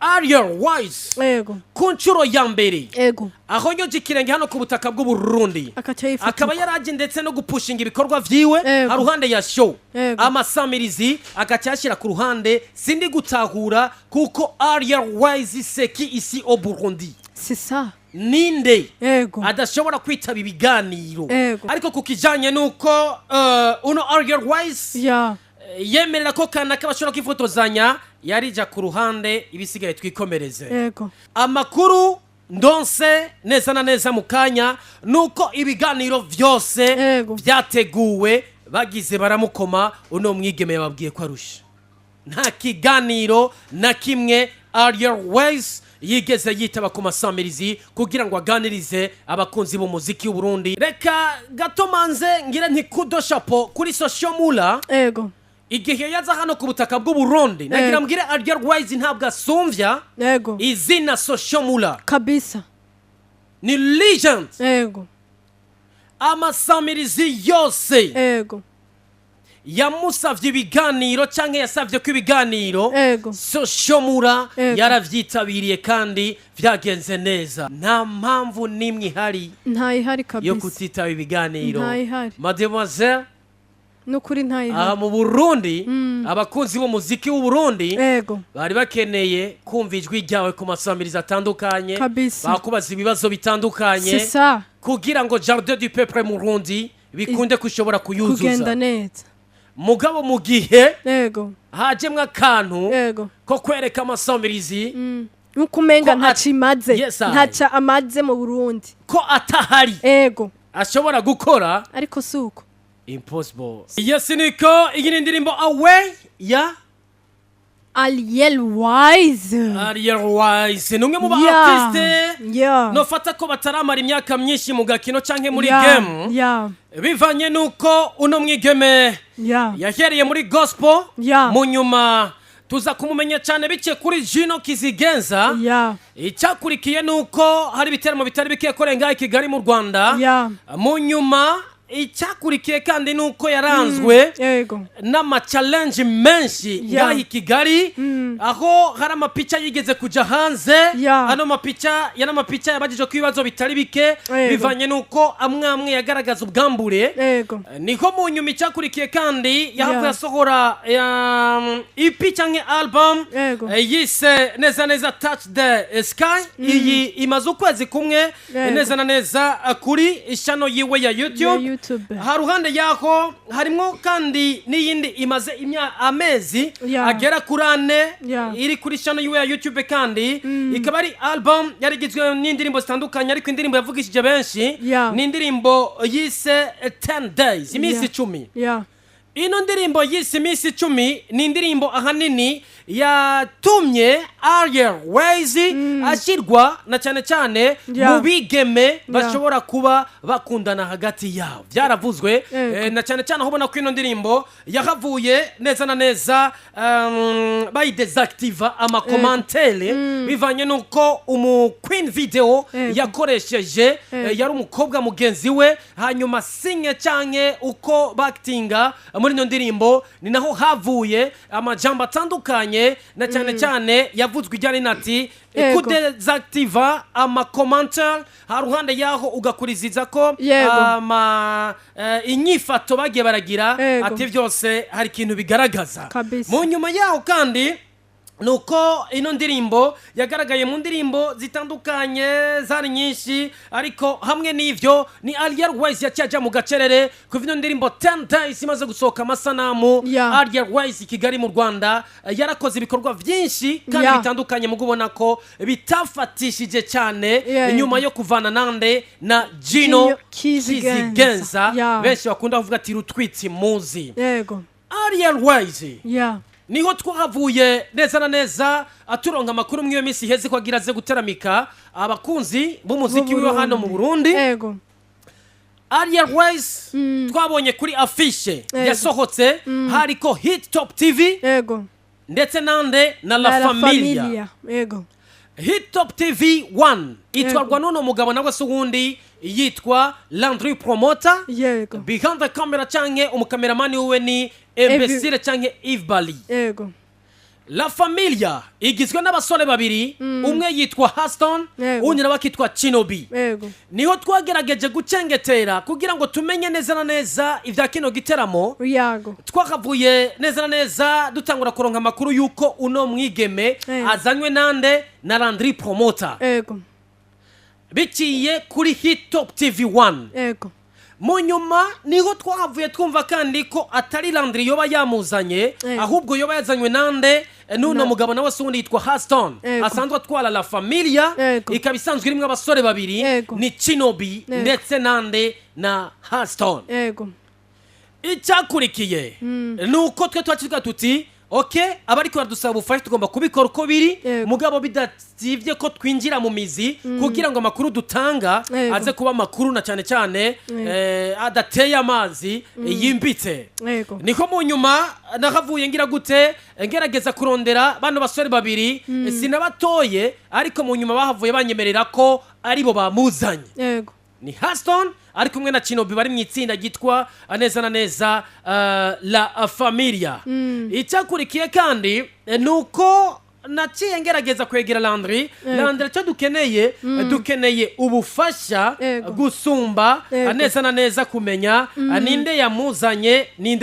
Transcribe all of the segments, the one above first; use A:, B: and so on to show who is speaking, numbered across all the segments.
A: ARIEL WAYZ
B: Ego.
A: ku nshuro ya mbere
B: Ego.
A: aho nyoje ikirenge hano ku butaka bw'u Burundi
B: Akacayifuka.
A: akaba yaraje ndetse no gupushinga ibikorwa vyiwe haruhande ya show amasamirizi agacyashira ku ruhande sindi gutahura kuko ARIEL WAYZ seki isi au Burundi.
B: C'est ça.
A: Ninde
B: Ego.
A: adashobora kwitaba ibiganiro
B: Ego.
A: ariko kukijanye nuko uno ARIEL WAYZ yemerera ko kanaka bashobora kwifotozanya yarija ku ruhande ibisigaye twikomereze.
B: Ego.
A: Amakuru ndonse neza na neza mukanya nuko ibiganiro vyose vyateguwe bagize baramukoma uno mwigeme yababwiye ko arusha nta kiganiro na kimwe ARIEL WAYZ yigeze yitaba ku masamirizi kugira ngo aganirize abakunzi b'umuziki w'u Burundi. Reka gato manze ngira nti kudo chapeau kuri social mula.
B: Ego.
A: Igihe yaza hano ku butaka bw'u Burundi nagira mbwire ARIEL WAYZ ntabwo asumvya izina social mula
B: kabisa
A: ni legend.
B: Ego.
A: Amasamirizi yose
B: Ego.
A: yamusavye ibiganiro canke yasavye ko ibiganiro social mula yaravyitabiriye kandi vyagenze neza. Nta mpamvu nimwe ihari
B: kabisa
A: yo kutitaba ibiganiro.
B: Mademoiselle nukuri
A: aha mu Burundi abakunzi b'umuziki w'u Burundi bari bakeneye kumva ijwi ryawe ku masamirizi atandukanye bakubaza ibibazo bitandukanye kugira ngo Jardin du Peuple mu Burundi bikunde kushobora kuyuzuza
B: kugenda neza.
A: Mugabo mu gihe hajemwe akantu ko kwereka amasamirizi
B: nukumenga ntacimaze ntaca amaze mu Burundi
A: ko atahari ashobora gukora
B: ariko suko
A: impossible. Yes niko igini ndirimbo away ya
B: ARIEL WAYZ.
A: ARIEL WAYZ numwe mu ba artiste nofata ko bataramara imyaka myinshi mu gakino canke muri game bivanye nuko uno mwigeme yahereye muri gospel mu nyuma tuza kumumenya cyane bike kuri Jino Kizigenza icyakurikiye nuko hari biteramo bitari bike korenga i Kigali mu Rwanda mu nyuma icyakurikiye kandi nuko yaranzwe n'ama challenge menshi ngahi Kigali aho hari amapicha yigeze kuja hanze ano mapicha yabajije ku ibibazo bitari bike bivanye nuko amwe yagaragaza ubwambure niko mu nyuma icyakurikiye kandi yahavuye asohora EP canke album yise neza neza Touch the Sky. Iyi imaze ukwezi kumwe neza na neza kuri ishano yiwe ya YouTube. Haruhande yako harimo kandi n'iyindi imaze amezi agera kuri 4 iri kuri channel yiwe ya YouTube kandi ikaba ari album yarigizwe n'indirimbo zitandukanye ariko indirimbo yavugishije benshi ni indirimbo yise 10 days imisi 10. Ino ndirimbo yise imisi 10 ni indirimbo ahanini yatumye ARIEL WAYZ ashirwa na cyane mu bigeme bashobora kuba bakundana hagati yabo. Byaravuzwe na cyane aho ubona ko ino ndirimbo yahavuye neza na neza bayidesactiva ama commentaire bivanye nuko Queen video yakoresheje yari umukobwa mugenzi we hanyuma singe canke uko bactinga muri ino ndirimbo ni naho havuye amajambo atandukanye na cyane yavuzwe ijyanye nati kudesactiva ama commentaire haruhande yaho ugakuriziza ko inyifato bagiye baragira ati byose hari ikintu bigaragaza. Mu nyuma yaho kandi nuko ino ndirimbo yagaragaye mu ndirimbo zitandukanye zari nyinshi ariko hamwe n'ivyo ni ARIEL WAYZ yacaja mu gacerere kuva ino ndirimbo 10 days imaze gusohoka amasanamu. ARIEL WAYZ Kigali mu Rwanda yarakoze ibikorwa byinshi kandi bitandukanye mu kubona ko bitafatishije cyane inyuma yo kuvana nande na Jino Kizigenza benshi bakunda kuvuga ati rutwitsi muzi. ARIEL WAYZ niho twahavuye neza na neza aturonka amakuru mwiyo misi heze ko agiraze guteramika abakunzi b'umuziki wiwe hano mu Burundi. ARIEL WAYZ twabonye kuri affiche yasohotse hariko Hit Top TV ndetse nande na La Familia. Hit Top TV 1 itwarwa n'uno mugabo nawe se uwundi yitwa Landry Promoter. Behind the camera canke umukameramani we ni Imbesire canke Yves Bali. La Familia igizwe n'abasore babiri umwe yitwa Haston undi nawe akitwa Chinobi. Niho twagerageje gucengetera kugira ngo tumenye neza na neza ivya kino giteramo. Twakavuye neza na neza dutangura kuronka amakuru yuko uno mwigeme azanywe nande na Landry Promoter. Biciye kuri Hit Top TV 1. Munyuma niho twahavuye twumva kandi ko atari Landry yoba yamuzanye ahubwo yoba yazanywe nande nuno mugabo nawe sundi yitwa Haston asanzwe atwara La Familia ikabisanzwe irimwe abasore babiri ni Chinobi ndetse nande na Haston. Icyakurikiye nuko twe twacika tuti okay abariko badusaba ubufasha tugomba kubikora uko biri mugabo bidativye ko twinjira mu mizi kugira ngo amakuru dutanga aze kuba amakuru na cyane cyane adateye amazi yimbitse. Niko mu nyuma nakavuye ngira gute ngerageza kurondera bano basore babiri sinabatoye ariko mu nyuma bahavuye banyemerera ko aribo bamuzanye. Ni Haston ari kumwe na Chinobi bari mu itsinda gitwa neza na neza La Familia. Icyakurikiye kandi nuko naciye ngerageza kwegera Landry cyo dukeneye ubufasha gusumba neza na neza kumenya ninde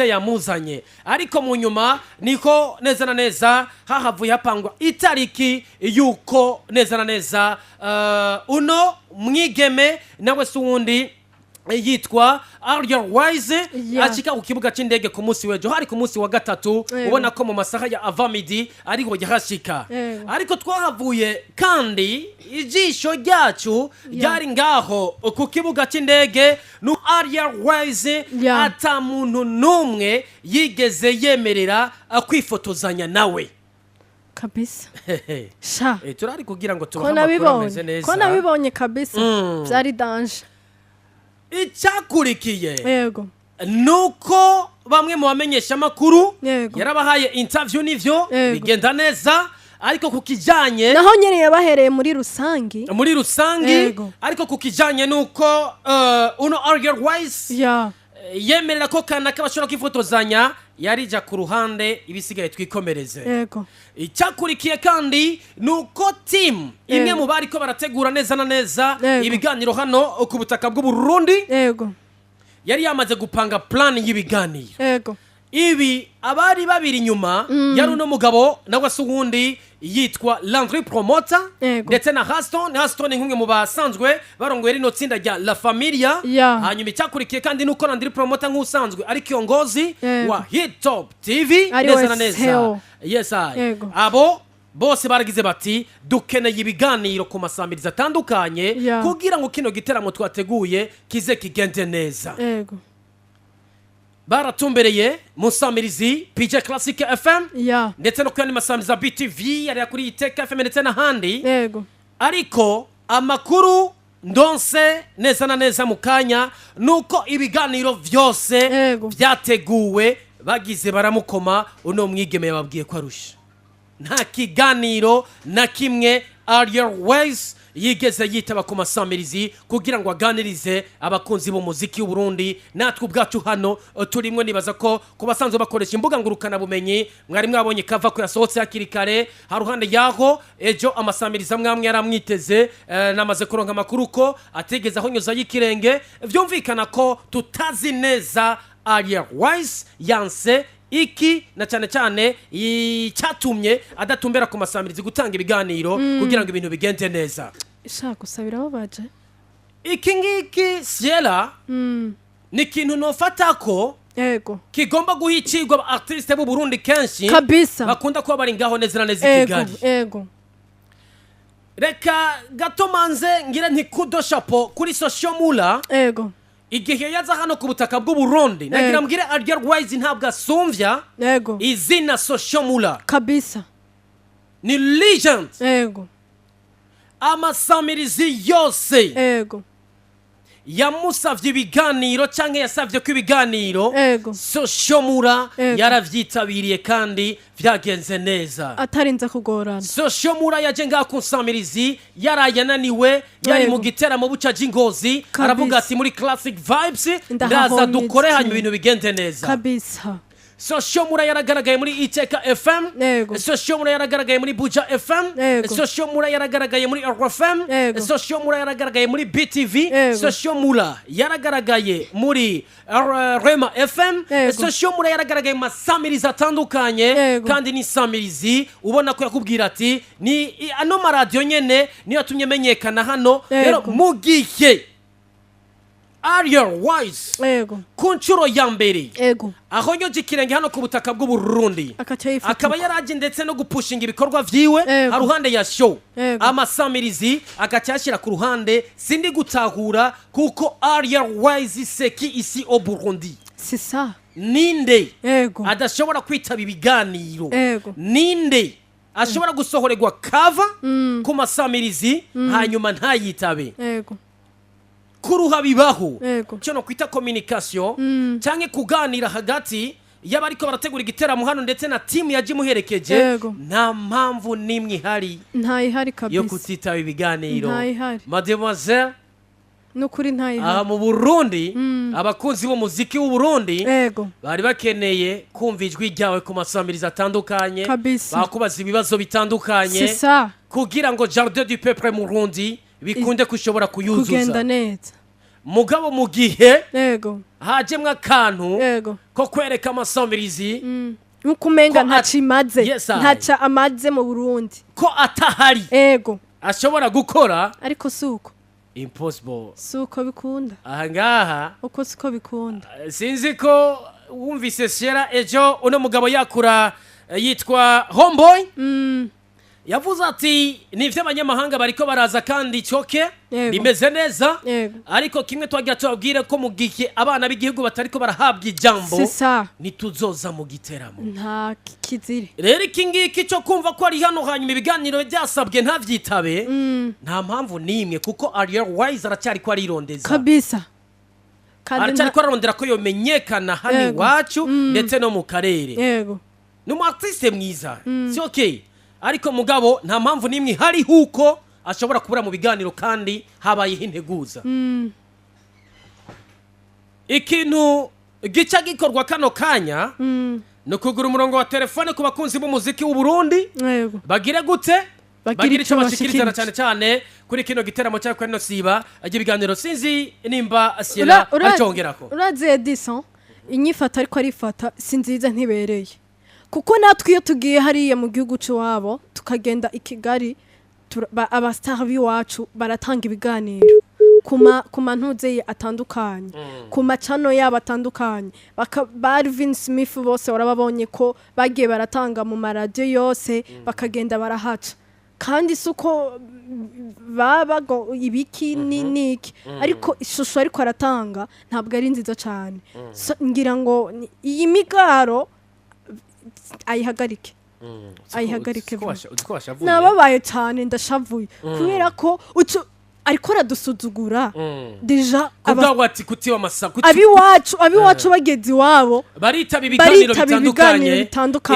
A: yamuzanye ariko mu nyuma niko neza na neza hahavuye hapangwa itariki yuko neza na neza uno mwigeme nawe suwundi yitwa ARIEL WAYZ achika ku kibuga cy'indege ku munsi wejo hari ku munsi wa gatatu ubona ko mu masaha ya avamidi ariho yahashika ariko twahavuye kandi ijisho ryacu ryari ngaho ku kibuga cy'indege nu ARIEL WAYZ ata muntu numwe yigeze yemerera akwifotozanya nawe
B: kabisa. Sha
A: turari kugira ngo tubahameze neza
B: ko nabibonye kabisa byari danger.
A: Icyakurikiye nuko bamwe mu bamenyeshamakuru yarabahaye interview n'ivyo bigenda neza ariko kukijanye
B: naho nyene yabahereye muri rusangi
A: ariko kukijanye nuko uno ARIEL WAYZ yemerera ko kanaka bashobora kwifotozanya yarija ku ruhande ibisigaye twikomereze. Icyakurikiye kandi nuko team imwe mu bari ko barategura neza na neza ibiganiro hano ku butaka bw'u Burundi yari yamaze gupanga plan y'ibiganiro. Ibi abari babiri nyuma yari uno mugabo nawe suwundi yitwa Landry Promoter ndetse na Haston nk'umwe mu basanzwe barongoye rino tsinda rya La Familia. Hanyuma icyakurikiye kandi nuko Landry Promoter nk'usanzwe ari kiongozi wa Hit Top TV neza na neza. Yes I abo bose baragize bati dukeneye ibiganiro ku masambiriza atandukanye kugira ngo kino giteramo twateguye kize kigende neza. Baratumbereye musamirizi PJ Classic FM ndetse no kuyandi masambiriza BTV yari kuri Iteka FM ndetse na handi ariko amakuru ndonse neza na neza mukanya nuko ibiganiro vyose byateguwe bagize baramukoma uno mwigeme yababwiye ko arusha nta kiganiro na kimwe ARIEL WAYZ yigeze yitaba ku masamirizi kugira ngo aganirize abakunzi b'umuziki w'u Burundi. Natwe ubwacu hano turimwe nibaza ko kubasanzwe bakoresha imbuga ngurukana bumenyi mwari mwabonye kava ko yasohotse hakiri kare haruhande yaho ejo amasamiriza mwamwe yaramwiteze namaze kuronka amakuru ko ategeza aho nyoza y'ikirenge vyumvikana ko tutazi neza ARIEL WAYZ yanse iki na cyane cyatumye adatumbera ku masamirizi gutanga ibiganiro kugira ngo ibintu bigende neza.
B: Ishaka gusabiraho baje
A: iki ngiki Siela ni kintu nofata ko kigomba guhicirwa aba artiste b'u Burundi kenshi
B: kabisa
A: bakunda kuba bari ngaho neza neza Kigali. Reka gato manze ngira nti kudo chapeau kuri social mula igihe yaza hano ku butaka bw'u Burundi nagira mbwire ARIEL WAYZ ntabwo asumvya izina social mula
B: kabisa
A: ni legend amasamirizi yose yamusavye ibiganiro canke yasavye ko ibiganiro Soshomura yaravyitabiriye kandi vyagenze neza
B: atarinze kugorana.
A: Soshomura yaje nga kunsamirizi yarayananiwe yari mu giteramo bucaje ingozi aravuga ati muri classic vibes ndaza dukore hanyuma ibintu bigende neza
B: kabisa.
A: Social mura yaragaragaye muri Iteka FM, social mura yaragaragaye muri Buja FM, social mura yaragaragaye muri RFM, social mura yaragaragaye muri BTV, social mura yaragaragaye muri Rema FM, social mura yaragaragaye mu masamirizi atandukanye kandi ni samirizi ubona ko yakubwira ati ni ano maradiyo nyene niyo yatumye menyekana hano. Rero mugiye ARIEL WAYZ ku nshuro ya mbere aho nyoje ikirenge hano ku butaka bw'u Burundi akaba yaraje ndetse no gupushinga ibikorwa vyiwe haruhande ya show amasamirizi agacyashira ku ruhande sindi gutahura kuko ARIEL WAYZ seki isi au Burundi.
B: C'est ça.
A: Ninde adashobora kwitaba ibiganiro, ninde ashobora gusohorerwa cover ku masamirizi hanyuma ntayitabe kuruha bibaho cyo no kwita communication cyangwa kuganira hagati y'abariko barategura igiteramo hano ndetse na team yaje muherekeje nta mpamvu nimwe ihari
B: kabisa
A: yo kutitaba ibiganiro. Mademoiselle
B: nukuri ntayihari
A: mu Burundi abakunzi b'umuziki w'u Burundi bari bakeneye kumva ijwi ryawe ku masamirizi atandukanye bakubaza ibibazo bitandukanye kugira ngo Jardin du Peuple mu Burundi bikunde kushobora kuyuzuza
B: kugenda neza.
A: Mugabo mu gihe hajemwe akantu ko kwereka amasamirizi
B: nukumenga ntacimaze ntaca amaze mu Burundi
A: ko atahari ashobora gukora
B: ariko suko
A: impossible
B: suko bikunda
A: ahangaha
B: uko siko bikunda.
A: Sinzi ko wumvise Sierra ejo uno mugabo yakura yitwa Homeboy yavuze ati ni vy'abanyamahanga bariko baraza kandi coke bimeze neza ariko kimwe twagira tubabwire ko mu gihe abana b'igihugu batariko barahabwa ijambo nituzoza mu giteramo
B: nta kizire.
A: Rero iki ngiki cyo kumva ko ari hano hanyuma ibiganiro byasabwe ntavyitabe nta mpamvu nimwe kuko ARIEL WAYZ aracyari ko arirondeza
B: kabisa
A: aracyari ko ararondera ko yomenyekana hano wacu ndetse no mu karere. Ni mu artiste mwiza si okay ariko mugabo nta mpamvu nimwe hari huko ashobora kubura mu biganiro kandi habaye integuza. Ikintu gica gikorwa kano kanya no kugura umurongo wa telefone ku bakunzi b'umuziki w'u Burundi bagire gute bagira icyo bashikiriza cyane cyane kuri kino giteramo cya kweno siba aje biganiro sinzi nimba Sierra acongerako.
B: Uraze Edison inyifata ariko arifata sinziza ntibereye kuko natwe iyo tugiye hariya mu gihugu cy'wabo tukagenda i Kigali abastar biwacu baratanga ibiganiro kuma ntuze atandukanye kuma chano yabo atandukanye Barvin Smith bose warababonye ko bagiye baratanga mu maradiyo yose bakagenda barahaca kandi suko babago ibiki niki ariko ishusho ariko aratanga ntabwo ari nziza cyane. Ngira ngo iyi migaro ayihagarike nababaye cyane ndashavuye kubera ko ariko radusuzugura deja
A: abagwati kutiwa masakuti
B: abiwacu bagezi wabo
A: baritaba ibiganiro bitandukanye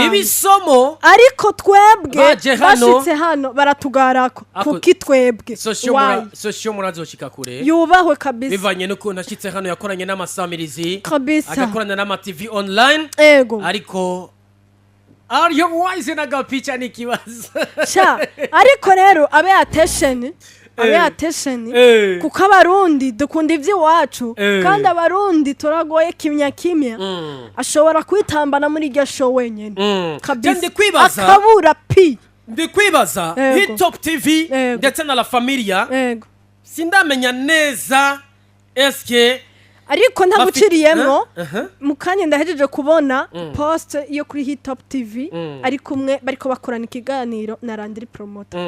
A: ibisomo
B: ariko twebwe bashitse hano baratugarako kuki twebwe
A: social murazoshika kure
B: yubahwe kabisa
A: bivanye nuko nashitse hano yakoranye n'amasamirizi
B: kabisa
A: agakorana n'ama TV online ariko ARIEL WAYZ nagapicha nikibazo
B: ariko rero abe attention kuko abarundi dukunda ivy'iwacu kandi abarundi turagoye kimya ashobora kwitambana muri iryo show wenyene
A: kabisa
B: akabura
A: ndikwibaza hit top TV ndetse na la familia sindamenya neza eske
B: ariko ntaguciriyemo mukanye ndahejeje kubona post yo kuri Hit Top TV ari kumwe bariko bakorana ikiganiro na Landry Promoter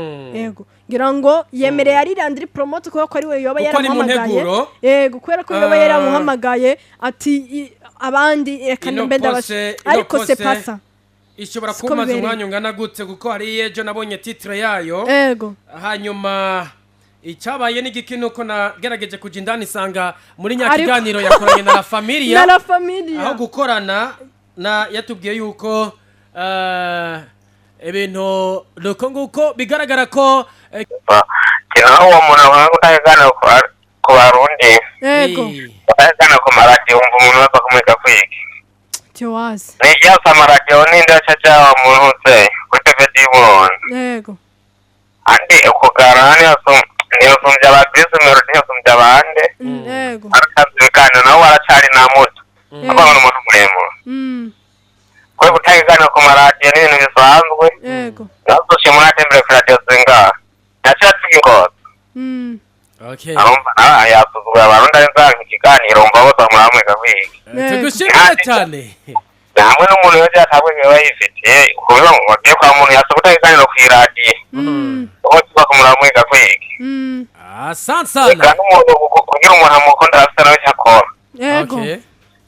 B: ngira ngo yemereye ari Landry Promoter ko ari we yoba yaramuhamagaye kubera ko yoba yaramuhamagaye ati abandi reka mbenda ariko se pasa
A: ishobora kumaza umwanya ungana gute kuko hari ejo nabonye titre yayo hanyuma icyabaye n'igikino ko nagerageje kuja indani sanga muri nyakiganiro yakoranye na la familia aho gukorana na yatubwiye yuko ibintu nuko nguko bigaragara ko
C: aho umuntu abangutagana ku Barundi bagana ku maradiyo umva umuntu bava kumeka kwiki
B: Tiwazi.
C: Nigiye amaradiyo n'indaca cyawa mu ntutse kuri TV y'Uburundi.
B: Yego.
C: Andi Kugira niyasumbya abakristo melody niyasumbya abandi.
B: Yego.
C: Arakazi ibiganiro nawe aracari na muto. Abana n'umuntu muremure. Kwe gutanga ibiganiro ku maradiyo n'ibintu bisanzwe.
B: Yego.
C: Nasoshye muri atembere kuri radiyo zingaha. Nacyatse ingozi.
A: Okay.
C: Yasuzugura abarundi ari nzanga ikiganiro umva bose bamwe gabiki.
A: Tugushimire cyane.
C: Hamwe n'umuntu wese yatabwe ngewe yifitiye kubiba wagiye kwa muntu yasubita ikiganiro ku iradiyo. Uko tuba kumuramwe gabiki.
A: Asante sana.
C: Kandi umuntu kugira umuntu amukunda afite nawe cyakora.
B: Yego.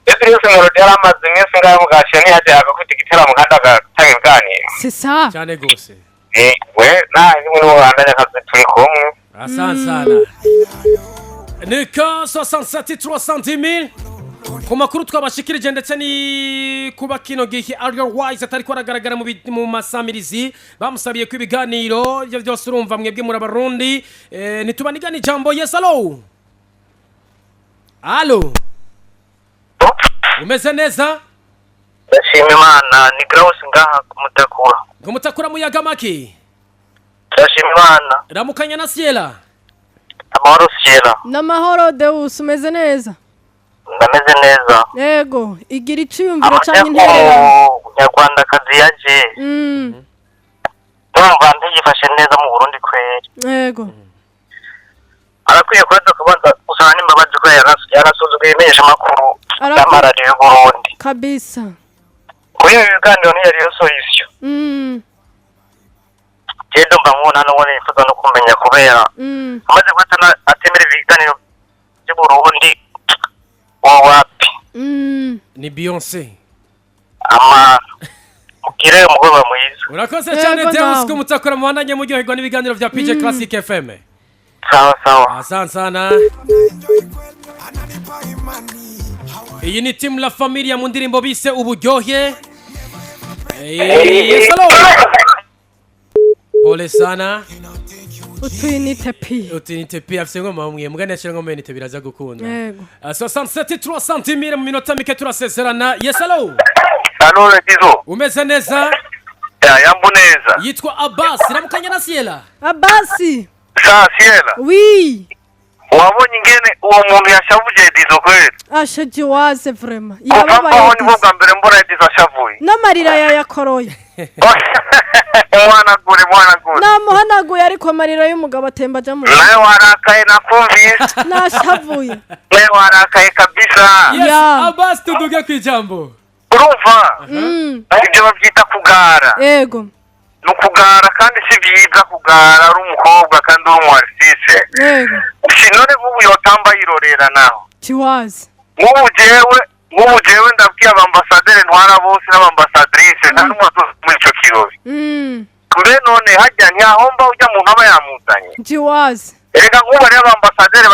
C: Ese yose melody yaramaze iminsi ngaho mugashe nihaje agafite igitera mu kandi agatanga ibiganiro.
B: Sisa.
A: Cyane gose.
C: We naje muri Rwanda akazi turi kumwe.
A: Asante sana. Nika 67,300,000 ku makuru twabashikirije ndetse ni kuba kino gihe ARIEL WAYZ atari ko aragaragara mu masamirizi bamusabiye ku ibiganiro byo byose urumva mwebwe muri abarundi nitubanigana ijambo. Yes, hello. Allo. Umeze neza?
C: Ndashima Imana ni Grace ngaha kumutakura.
A: Kumutakura muyaga maki?
C: Ndashima Imana.
A: Ramukanya na Siela.
C: Amahoro Siela.
B: Namahoro Deus, umeze neza?
C: Ndameze neza.
B: Yego, igira iciyumviro cyane intererano.
C: Nyarwanda kazi yaje. Ndumva ndiyifashe neza mu Burundi kweri.
B: Yego.
C: Arakwiye kubanza kubanza usana n'imbabazi ko yarasuzuguye imenyeshamakuru y'amaradiyo y'Uburundi.
B: Kabisa.
C: Kuri ibi biganiro ntiyari yosoyisyo. Jendo mbamuna no wone ifuza no kumenya kubera. Amaze kwatana atemera ibiganiro by'Uburundi wapi.
A: Ni Beyoncé.
C: Mukire umugoroba mwiza.
A: Urakoze cyane Deus ko mutakora mubandanye muryoherwa n'ibiganiro bya PJ Classic FM.
C: Sawa.
A: Asante sana. Iyi ni team La Familia mu ndirimbo bise uburyohe. Yes, hello. Pole sana.
B: Utinite pi
A: afise ngo mamwe mugane ashira ngo menite biraza gukunda.
B: Yego.
A: 67,300,000 mu minota mike turasezerana. Yes, hello.
C: Hello Redizo.
A: Umeze neza?
C: Yambu neza.
A: Yitwa Abbas ramukanya na Siela.
B: Abasi.
C: Siela.
B: Oui.
C: Wabonye ingene uwo muntu yashavuje Dizo kweli?
B: Ashaje waze vraiment.
C: Yababaye. Ni bwa mbere mbona Dizo ashavuye.
B: N'amarira yakoroye.
C: Mwana gure.
B: Namuhanaguye ariko amarira y'umugabo atemba aja mu.
C: Nawe warakaye nakumvise.
B: Nashavuye.
C: Nawe warakaye kabisa.
A: Yes, Abbas tuduge kwijambo.
C: Urumva? Ibyo babyita kugara.
B: Yego.
C: Nukugara kandi si byiza kugara ari umukobwa kandi uri umwartiste.
B: Yego.
C: Sinone nk'ubu yotamba yirorera naho.
B: Tiwazi.
C: Nk'ubu jewe ndabwiye abambasaderi ntwara bose n'abambasadrice nta n'umwe muri ico kirori. Kure none hajya ntiyahomba ujya mu ntaba yamuzanye.
B: Tiwazi.
C: Erega nk'ubu ari abambasaderi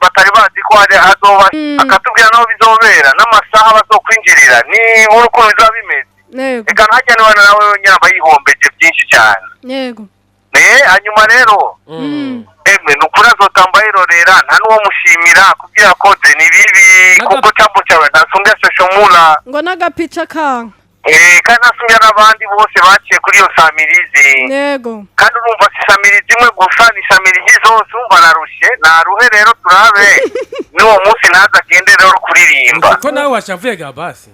C: batari bazi ko hari azoba akatubwira naho bizobera n'amasaha bazokwinjirira ni urukundo bizaba bimeze.
B: Yego.
C: Eka hajya niwana nawe nyamba yihombeje byinshi cyane.
B: Yego.
C: Hanyuma rero nukuri azotamba yirorera nta n'uwo mushimira kugira kote ni bibi kuko cyambo cyawe nasumbya Soshomura
B: ngo n'agapica kanka
C: kandi nasumbya n'abandi bose baciye kuri iyo samirizi.
B: Yego.
C: Kandi urumva si samirizi imwe gusa ni samirizi zose umva narushe naruhe rero turabe n'uwo munsi naza agende rero kuririmba
A: ko nawe washavuye Gabasi.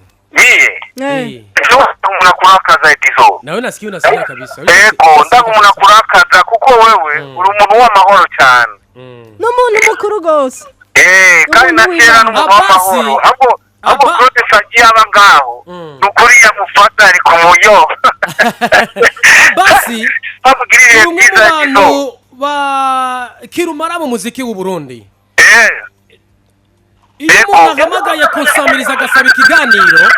C: Umuntu akurakaza Edizo.
A: Nawe nasikiye unasikia kabisa.
C: Yego ndaga umuntu akurakaza kuko wewe uri umuntu w'amahoro cyane.
B: N'umuntu mukuru gose.
C: Kandi nashyira n'umuntu w'amahoro. Abo prote sagiye abangaho. Nukuri yamufata ari ku muyo.
A: Basi umwe mu bantu ba kirumara mu muziki w'u Burundi. Iyo umuntu ahamagaye kusamiriza agasaba ikiganiro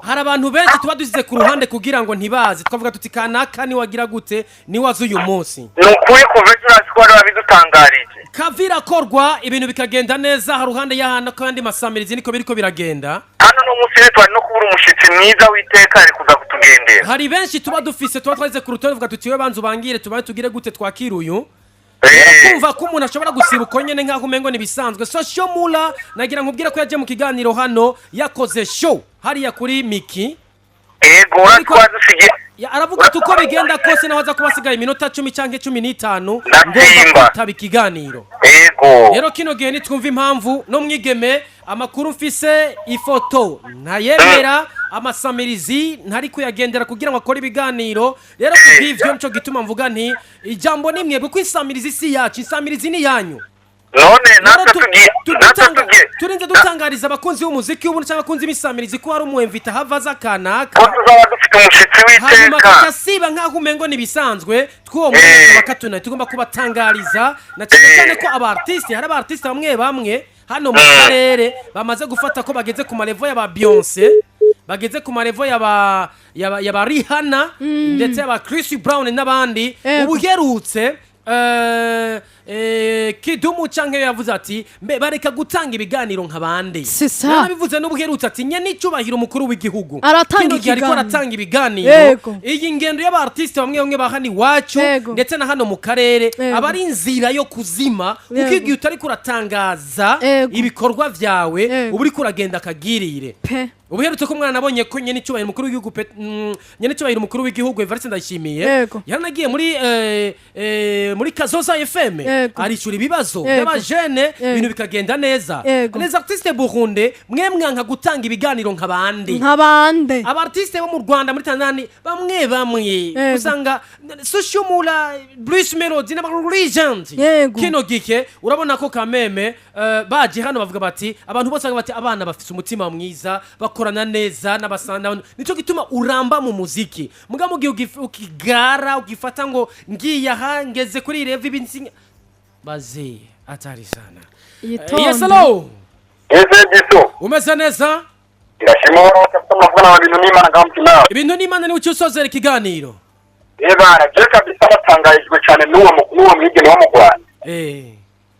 A: hari abantu benshi tuba dusize ku ruhande kugira ngo ntibazi twavuga tuti kanaka ni wagira gute ni wazo uyu munsi
C: nukuye kuvetura sikora babidutangarije
A: kavira korwa ibintu bikagenda neza ha ruhande y'ahana kandi masamirizi niko biriko biragenda
C: hano no musire twari no kubura umushitsi mwiza witeka ari kuza kutugendera
A: hari benshi tuba dufise tuba twaze ku rutonde vuga tuti we banzu bangire tubaye tugire gute twakira uyu kumva ko umuntu ashobora gusibuka nyene nkaho umengo nibisanzwe Soshomura nagira nkubwira ko yaje mu kiganiro hano yakoze show hariya kuri Miki.
C: Ego uratwa dusigiye.
A: Aravuga tuko bigenda kose nawaza kubasigaye iminota 10 canke 15 ngo tabikiganiro.
C: Ego.
A: Rero kino gihe nitwumva impamvu no mwigeme amakuru mfise ifoto ntayemera amasamirizi ntari kuyagendera kugira ngo akore ibiganiro. Rero kubw'ivyo nico gituma mvuga nti ijambo nimwe bwo kwisamirizi si yacu, isamirizi ni yanyu.
C: None natatugiye
A: turinze dutangariza abakunzi b'umuziki w'ubu cyangwa abakunzi b'isamirizi ko hari umwemvita havaza kanaka
C: tuzaba dufite umushitsi w'iteka
A: kasiba nkaho umengo nibisanzwe twuwo muri bakatuna tugomba kubatangariza na cyane ko abartiste hari abartiste bamwe hano mu karere bamaze gufata ko bageze ku marevo ya ba Beyonce, bageze ku marevo ya ba Rihanna ndetse ya ba Chris Brown n'abandi ubuherutse Kidumu canke yavuze ati mbe bareka gutanga ibiganiro nk'abandi. Nabivuze n'ubuherutse ati nye nicubahira umukuru w'igihugu. Kino gihe ariko aratanga ibiganiro. Iyi ngendo y'aba artiste bamwe bahani wacu ndetse na hano mu karere abari inzira yo kuzima ukigiye utari kuratangaza ibikorwa vyawe uburi kuragenda kagirire. Ubuherutse ko mwana nabonye ko nye nicubahira umukuru w'igihugu nye nicubahira umukuru w'igihugu Evariste Ndayishimiye yaranagiye muri Kazoza FM aricura ibibazo y'abajene ibintu bikagenda neza. Les artistes burundais mwemwanka gutanga ibiganiro nk'abandi abartiste bo mu Rwanda muri Tanzania bamwe usanga Soshomula Bruce Melody n'aba Legend kino gike urabona ko kameme baje hano bavuga bati abantu bose bati abana bafite umutima mwiza bakorana neza n'abasanda nico gituma uramba mu muziki muga mu gihe ukigara ugifata ngo ngiye hangeze kuri rev ibinsinya bazi atari sana. Yes hello.
C: Giso.
A: Umeze neza?
C: Ndashimora cyangwa ibintu n'Imana ngamutima.
A: Ibintu n'Imana ni ucyusozera ikiganiro.
C: Ebara je kabisa batangajwe cyane n'uwo mwigeme wo mu Rwanda.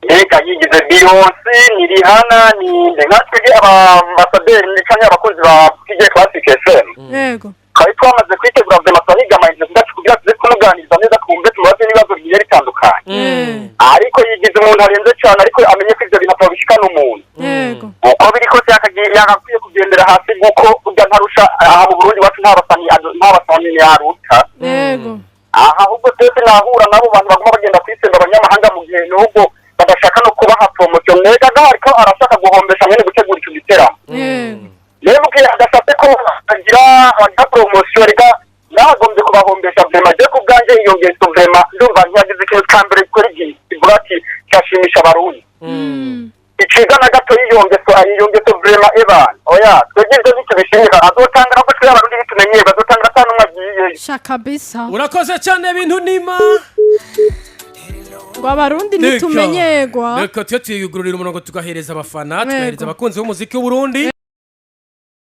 C: Eka yigize Beyonce ni Rihanna ni ngatwe abasaderi ni cyangwa abakozi ba DJ Classic FM.
B: Yego.
C: Kari twamaze kwitegura by'amasahiga amayinite ndacu kugira tuze kumuganiriza neza kumbe tubaze n'ibibazo bigiye bitandukanye. Ariko yigize umuntu arenze cyane ariko amenye ko ivyo bintu bishika n'umuntu.
B: Yego.
C: Uko biri kose yakakwiye kugendera hasi guko burya ntarusha aha mu Burundi wacu ntabasani yaruta.
B: Yego.
C: Aha ahubwo twese nahura nabo bantu baguma bagenda kwisemba abanyamahanga mu gihe n'ubwo badashaka no kubaha promotion nega ariko arashaka guhombesha mwene gutegura icyo giteramo. Leo ke adasate ko agira aba promotion reka nagombye kubahombesha vraiment je kubganje iyo ngeso vraiment ndumva nyagize ikintu kambere kuri givuga ati cyashimisha abarundi. Ikiga na gato iyo ngeso vraiment evan oya twegeze bitubishimira azotanga ko twe abarundi bitumenye bazotanga tanu mwagiye
B: shakabisa
A: urakoze cyane ibintu nima
B: ngo abarundi nitumenyegwa
A: reka tuyugururira umurongo tugahereza abafana tugahereza abakunzi b'umuziki w'u Burundi.